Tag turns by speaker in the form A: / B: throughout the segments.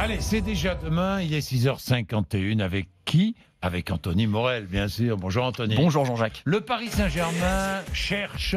A: Allez, c'est déjà demain, il est 6h51 avec qui ? Avec Anthony Morel, bien sûr. Bonjour Anthony.
B: Bonjour Jean-Jacques.
A: Le Paris Saint-Germain cherche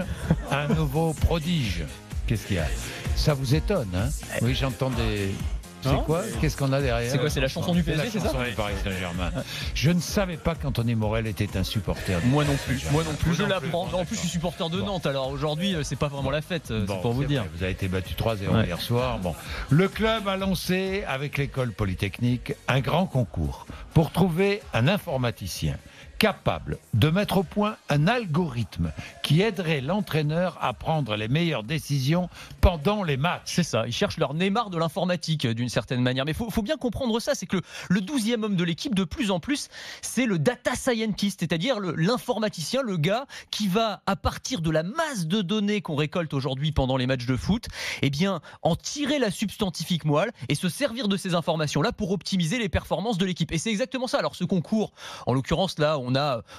A: un nouveau prodige. Qu'est-ce qu'il y a ? Ça vous étonne, hein ? Oui, j'entends des... C'est quoi ? Qu'est-ce qu'on a derrière ?
B: C'est quoi ? C'est la chanson du PSG, c'est ça ?
A: La chanson du Paris Saint-Germain. Je ne savais pas qu'Anthony Morel était un supporter.
B: Moi non plus. Je l'apprends.
A: D'accord.
B: En plus, je suis supporter de Nantes. Alors aujourd'hui, c'est pas vraiment la fête.
A: Bon,
B: c'est pour vous dire.
A: Vrai, vous avez été battu 3-0 hier soir. Bon. Le club a lancé, avec l'école polytechnique, un grand concours pour trouver un informaticien capable de mettre au point un algorithme qui aiderait l'entraîneur à prendre les meilleures décisions pendant les matchs.
B: C'est ça, ils cherchent leur Neymar de l'informatique d'une certaine manière. Mais il faut bien comprendre ça, c'est que le 12e homme de l'équipe, de plus en plus, c'est le data scientist, c'est-à-dire l'informaticien, le gars qui va, à partir de la masse de données qu'on récolte aujourd'hui pendant les matchs de foot, eh bien, en tirer la substantifique moelle et se servir de ces informations-là pour optimiser les performances de l'équipe. Et c'est exactement ça. Alors ce concours, en l'occurrence là,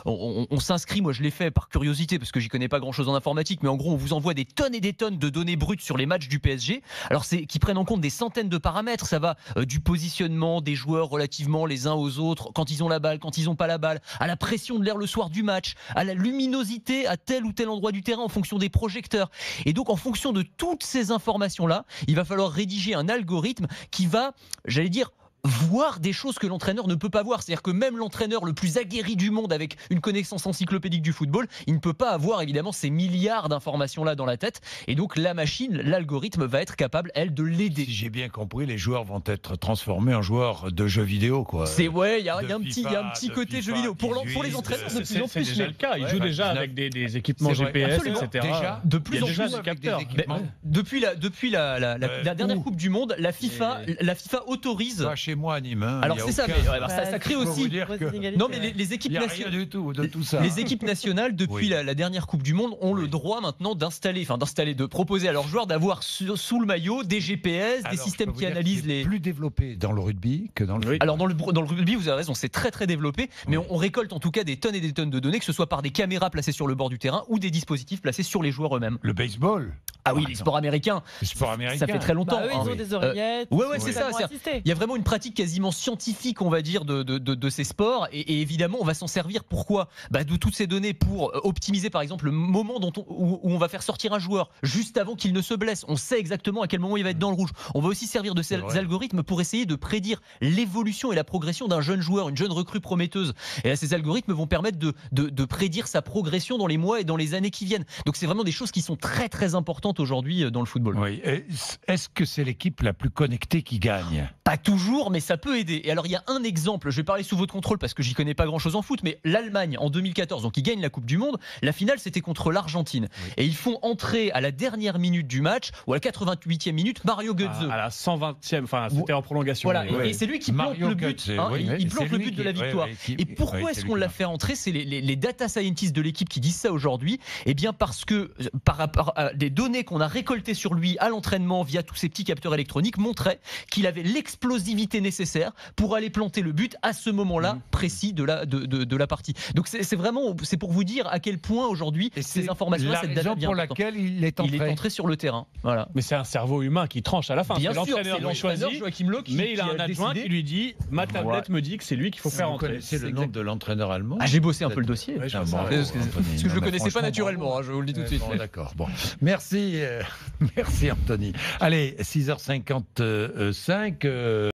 B: on s'inscrit, moi je l'ai fait par curiosité parce que j'y connais pas grand chose en informatique, mais en gros on vous envoie des tonnes et des tonnes de données brutes sur les matchs du PSG, alors c'est qui prennent en compte des centaines de paramètres, ça va du positionnement des joueurs relativement les uns aux autres, quand ils ont la balle, quand ils ont pas la balle, à la pression de l'air le soir du match, à la luminosité à tel ou tel endroit du terrain en fonction des projecteurs. Et donc en fonction de toutes ces informations là, il va falloir rédiger un algorithme qui va, j'allais dire, voir des choses que l'entraîneur ne peut pas voir. C'est-à-dire que même l'entraîneur le plus aguerri du monde avec une connaissance encyclopédique du football, il ne peut pas avoir évidemment ces milliards d'informations-là dans la tête. Et donc la machine, l'algorithme va être capable, elle, de l'aider.
A: Si j'ai bien compris, les joueurs vont être transformés en joueurs de jeux vidéo, quoi.
B: C'est il y a un petit côté jeu vidéo. Pour les entraîneurs, de plus en plus.
C: C'est déjà le cas. Ils jouent déjà avec des équipements GPS,
B: absolument.
C: etc.
A: Déjà,
B: de plus en
C: déjà
B: plus
C: des capteurs.
B: Depuis la dernière Coupe du Monde, la FIFA autorise.
A: Pas chez moi à Nîmes.
B: Alors c'est ça, mais ça crée aussi. Non, mais les équipes nationales.
A: du tout de tout ça.
B: Les équipes nationales, depuis la dernière Coupe du Monde, ont le droit maintenant de proposer à leurs joueurs d'avoir sous le maillot des GPS, des systèmes qui analysent les.
A: Plus développé dans le rugby que dans le foot.
B: Alors dans le rugby, vous avez raison, c'est très très développé, mais on récolte en tout cas des tonnes et des tonnes de données, que ce soit par des caméras placées sur le bord du terrain ou des dispositifs placés sur les joueurs eux-mêmes.
A: Le baseball.
B: Ah oui, les sports américains.
A: Les sports américains.
B: Ça fait très longtemps.
D: Bah eux, ils ont des oreillettes.
B: Ouais, c'est ça. Il y a vraiment une pratique quasiment scientifique, on va dire, de ces sports. Et évidemment, on va s'en servir. Pourquoi ? De toutes ces données pour optimiser, par exemple, le moment où on va faire sortir un joueur juste avant qu'il ne se blesse. On sait exactement à quel moment il va être dans le rouge. On va aussi servir de ces algorithmes pour essayer de prédire l'évolution et la progression d'un jeune joueur, une jeune recrue prometteuse. Et là, ces algorithmes vont permettre de prédire sa progression dans les mois et dans les années qui viennent. Donc, c'est vraiment des choses qui sont très, très importantes aujourd'hui dans le football.
A: Oui. Est-ce que c'est l'équipe la plus connectée qui gagne ?
B: Pas toujours, mais ça peut aider. Et alors, il y a un exemple, je vais parler sous votre contrôle parce que j'y connais pas grand-chose en foot, mais l'Allemagne, en 2014, donc ils gagnent la Coupe du Monde, la finale, c'était contre l'Argentine. Oui. Et ils font entrer à la dernière minute du match, ou à la 88e minute, Mario Götze.
C: À la 120e, enfin, c'était en prolongation.
B: Voilà, et c'est lui qui plante le but. Il plante le but de la victoire. Et pourquoi est-ce qu'on l'a fait entrer ? C'est les data scientists de l'équipe qui disent ça aujourd'hui. Eh bien, parce que par rapport à des données qu'on a récoltées sur lui à l'entraînement via tous ces petits capteurs électroniques montraient qu'il avait l'explosivité nécessaire pour aller planter le but à ce moment-là précis de la partie. Donc c'est vraiment, c'est pour vous dire à quel point aujourd'hui ces informations, cette data
A: pour laquelle il est entré
B: sur le terrain. Voilà.
C: Mais c'est un cerveau humain qui tranche à la fin.
B: Bien
C: c'est
B: sûr,
C: l'entraîneur qui choisit,
B: Joachim Löw,
C: mais il a un adjoint qui lui dit ma tablette me dit que c'est lui qu'il faut faire entrer.
A: C'est le nom de l'entraîneur allemand.
B: J'ai bossé un peu le dossier.
C: Ouais,
B: parce que je le connaissais pas naturellement. Je vous le dis tout de suite.
A: D'accord. Bon, merci Anthony. Allez, 6h55.